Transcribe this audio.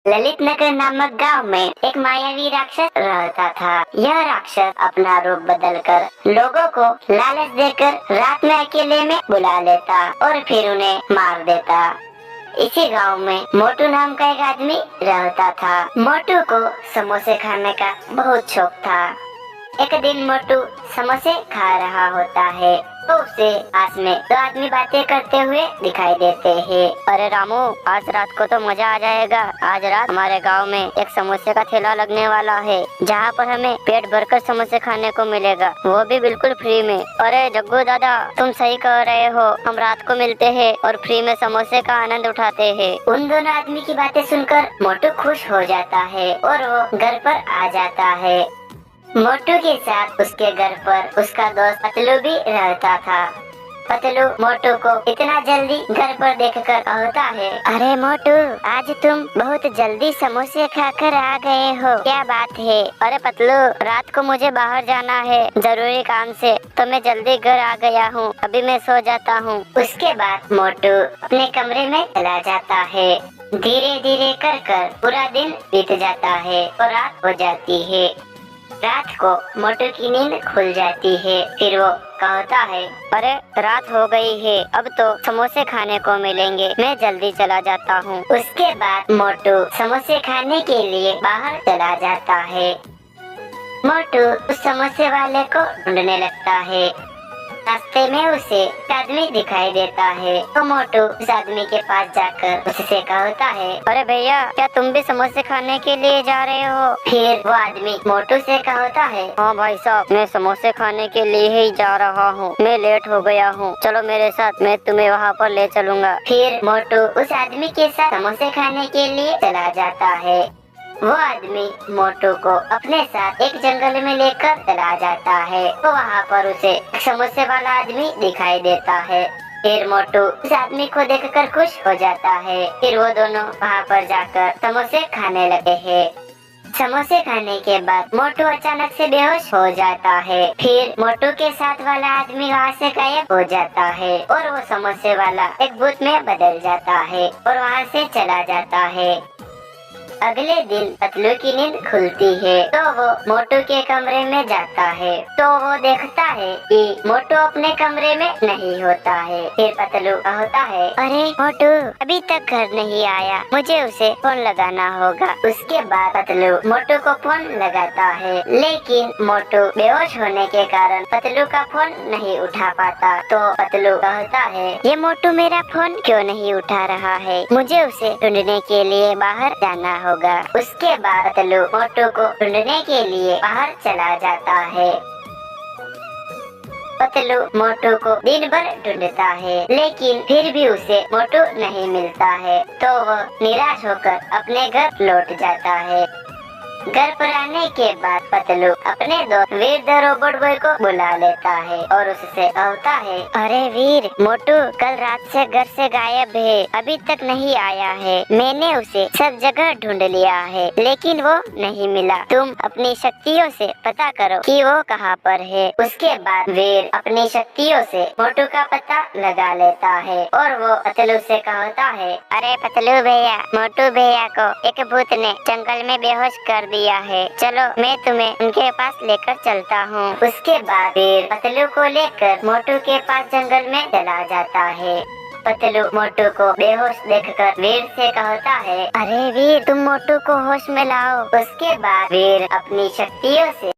ललित नगर नामक गांव में एक मायावी राक्षस रहता था। यह राक्षस अपना रूप बदलकर लोगों को लालच देकर रात में अकेले में बुला लेता और फिर उन्हें मार देता। इसी गांव में मोटू नाम का एक आदमी रहता था। मोटू को समोसे खाने का बहुत शौक था। एक दिन मोटू समोसे खा रहा होता है तो उसे पास में दो आदमी बातें करते हुए दिखाई देते हैं। अरे रामू, आज रात को तो मजा आ जाएगा। आज रात हमारे गांव में एक समोसे का ठेला लगने वाला है, जहां पर हमें पेट भरकर समोसे खाने को मिलेगा, वो भी बिल्कुल फ्री में। अरे जग्गू दादा, तुम सही कह रहे हो। हम रात को मिलते हैं और फ्री में समोसे का आनंद उठाते हैं। उन दोनों आदमी की बातें सुनकर मोटू खुश हो जाता है और वो घर पर आ जाता है। मोटू के साथ उसके घर पर उसका दोस्त पतलू भी रहता था। पतलू मोटू को इतना जल्दी घर पर देखकर कहता है, अरे मोटू, आज तुम बहुत जल्दी समोसे खाकर आ गए हो, क्या बात है? अरे पतलू, रात को मुझे बाहर जाना है जरूरी काम से, तो मैं जल्दी घर आ गया हूँ। अभी मैं सो जाता हूँ। उसके बाद मोटू अपने कमरे में चला जाता है। धीरे धीरे कर पूरा दिन बीत जाता है और रात हो जाती है। रात को मोटू की नींद खुल जाती है। फिर वो कहता है, अरे रात हो गई है, अब तो समोसे खाने को मिलेंगे, मैं जल्दी चला जाता हूँ। उसके बाद मोटू समोसे खाने के लिए बाहर चला जाता है। मोटू उस समोसे वाले को ढूंढने लगता है। रास्ते में उसे एक आदमी दिखाई देता है तो मोटू उस आदमी के पास जाकर उससे कहता है, अरे भैया, क्या तुम भी समोसे खाने के लिए जा रहे हो? फिर वो आदमी मोटू से कहता है, हाँ भाई साहब, मैं समोसे खाने के लिए ही जा रहा हूँ, मैं लेट हो गया हूँ, चलो मेरे साथ, मैं तुम्हें वहाँ पर ले चलूँगा। फिर मोटू उस आदमी के साथ समोसे खाने के लिए चला जाता है। वो आदमी मोटू को अपने साथ एक जंगल में लेकर चला जाता है तो वहाँ पर उसे समोसे वाला आदमी दिखाई देता है। फिर मोटू उस आदमी को देखकर खुश हो जाता है। फिर वो दोनों वहाँ पर जाकर समोसे खाने लगे हैं। समोसे खाने के बाद मोटू अचानक से बेहोश हो जाता है। फिर मोटू के साथ वाला आदमी वहाँ से गायब हो जाता है और वो समोसे वाला एक भूत में बदल जाता है और वहाँ से चला जाता है। अगले दिन पतलू की नींद खुलती है तो वो मोटू के कमरे में जाता है तो वो देखता है कि मोटू अपने कमरे में नहीं होता है। फिर पतलू कहता है, अरे मोटू अभी तक घर नहीं आया, मुझे उसे फोन लगाना होगा। उसके बाद पतलू मोटू को फोन लगाता है, लेकिन मोटू बेहोश होने के कारण पतलू का फोन नहीं उठा पाता। तो पतलू कहता है, ये मोटू मेरा फोन क्यों नहीं उठा रहा है? मुझे उसे ढूंढने के लिए बाहर जाना होगा। उसके बाद पतलू मोटू को ढूंढने के लिए बाहर चला जाता है। पतलू मोटू को दिन भर ढूंढता है, लेकिन फिर भी उसे मोटू नहीं मिलता है तो वो निराश होकर अपने घर लौट जाता है। घर पर आने के बाद पतलू अपने दोस्त वीर द रोबोट बॉय को बुला लेता है और उससे कहता है, अरे वीर, मोटू कल रात से घर से गायब है, अभी तक नहीं आया है। मैंने उसे सब जगह ढूंढ लिया है, लेकिन वो नहीं मिला। तुम अपनी शक्तियों से पता करो कि वो कहाँ पर है। उसके बाद वीर अपनी शक्तियों से मोटू का पता लगा लेता है और वो पतलू से कहता है, अरे पतलू भैया, मोटू भैया को एक भूत ने जंगल में बेहोश कर दिया है, चलो मैं तुम्हें उनके पास लेकर चलता हूँ। उसके बाद वीर पतलू को लेकर मोटू के पास जंगल में चला जाता है। पतलू मोटू को बेहोश देखकर वीर से कहता है, अरे वीर, तुम मोटू को होश में लाओ। उसके बाद वीर अपनी शक्तियों से